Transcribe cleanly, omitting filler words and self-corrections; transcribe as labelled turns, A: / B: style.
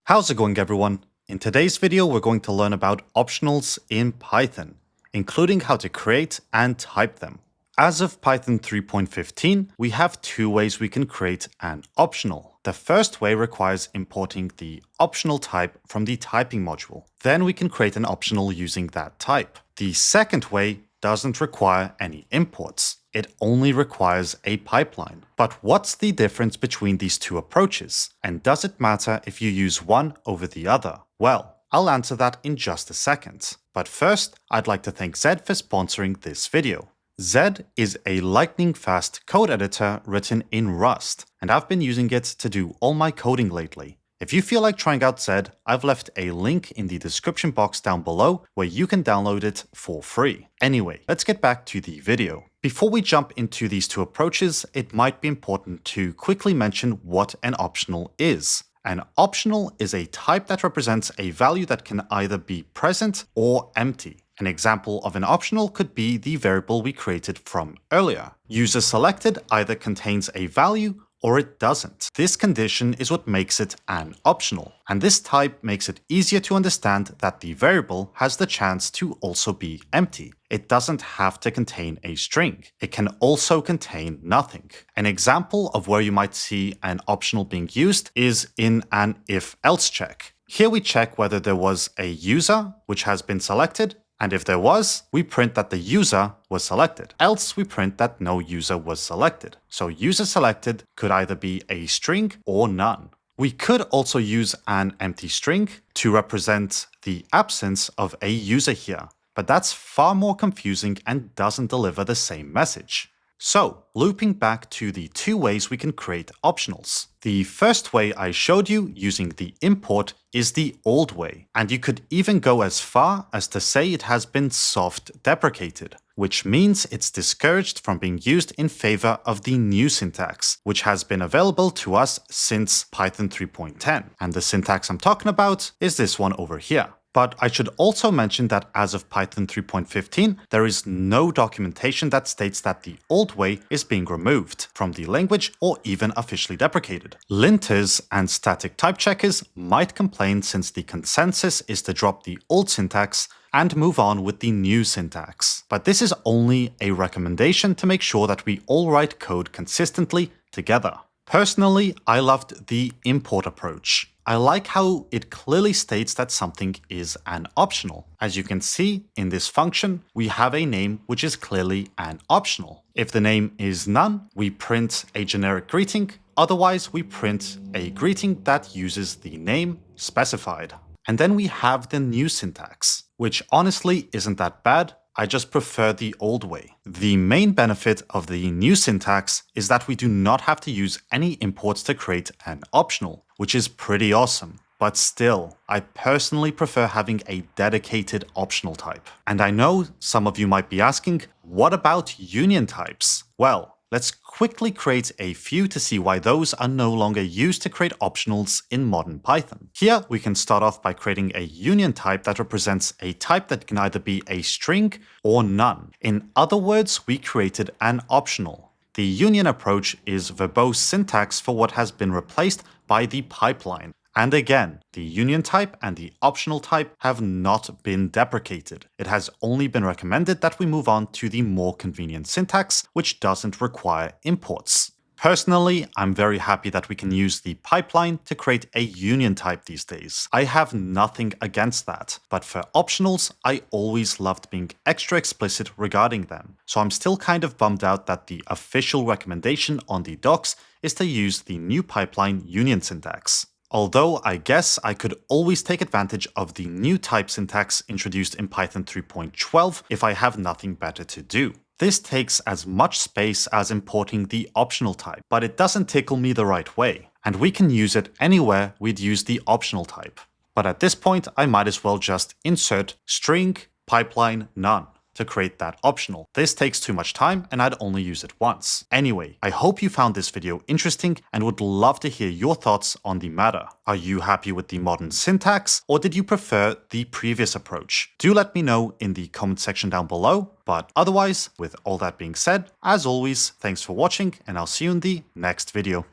A: How's it going, everyone? In today's video, we're going to learn about optionals in Python, including how to create and type them. As of Python 3.15, we have two ways we can create an optional. The first way requires importing the optional type from the typing module. Then we can create an optional using that type. The second way doesn't require any imports. It only requires a pipeline. But what's the difference between these two approaches? And does it matter if you use one over the other? Well, I'll answer that in just a second. But first, I'd like to thank Zed for sponsoring this video. Zed is a lightning-fast code editor written in Rust, and I've been using it to do all my coding lately. If you feel like trying out Zed, I've left a link in the description box down below where you can download it for free. Anyway, let's get back to the video. Before we jump into these two approaches, it might be important to quickly mention what an optional is. An optional is a type that represents a value that can either be present or empty. An example of an optional could be the variable we created from earlier. User-selected either contains a value or it doesn't. This condition is what makes it an optional, and this type makes it easier to understand that the variable has the chance to also be empty. It doesn't have to contain a string. It can also contain nothing. An example of where you might see an optional being used is in an if-else check. Here we check whether there was a user, which has been selected, and if there was, we print that the user was selected. Else, we print that no user was selected. So user selected could either be a string or none. We could also use an empty string to represent the absence of a user here, but that's far more confusing and doesn't deliver the same message. So, looping back to the two ways we can create optionals. The first way I showed you using the import is the old way, and you could even go as far as to say it has been soft deprecated, which means it's discouraged from being used in favor of the new syntax, which has been available to us since Python 3.10. And the syntax I'm talking about is this one over here. But I should also mention that as of Python 3.15, there is no documentation that states that the old way is being removed from the language or even officially deprecated. Linters and static type checkers might complain since the consensus is to drop the old syntax and move on with the new syntax. But this is only a recommendation to make sure that we all write code consistently together. Personally, I loved the import approach. I like how it clearly states that something is an optional. As you can see, in this function, we have a name which is clearly an optional. If the name is none, we print a generic greeting. Otherwise, we print a greeting that uses the name specified. And then we have the new syntax, which honestly isn't that bad. I just prefer the old way. The main benefit of the new syntax is that we do not have to use any imports to create an optional, which is pretty awesome. But still, I personally prefer having a dedicated optional type. And I know some of you might be asking, what about union types? Well, let's quickly create a few to see why those are no longer used to create optionals in modern Python. Here, we can start off by creating a union type that represents a type that can either be a string or none. In other words, we created an optional. The union approach is verbose syntax for what has been replaced by the pipeline. And again, the union type and the optional type have not been deprecated. It has only been recommended that we move on to the more convenient syntax, which doesn't require imports. Personally, I'm very happy that we can use the pipeline to create a union type these days. I have nothing against that, but for optionals, I always loved being extra explicit regarding them. So I'm still kind of bummed out that the official recommendation on the docs is to use the new pipeline union syntax. Although I guess I could always take advantage of the new type syntax introduced in Python 3.12 if I have nothing better to do. This takes as much space as importing the optional type, but it doesn't tickle me the right way, and we can use it anywhere we'd use the optional type. But at this point, I might as well just insert string pipeline none to create that optional. This takes too much time and I'd only use it once. Anyway, I hope you found this video interesting and would love to hear your thoughts on the matter. Are you happy with the modern syntax or did you prefer the previous approach? Do let me know in the comment section down below. But otherwise, with all that being said, as always, thanks for watching and I'll see you in the next video.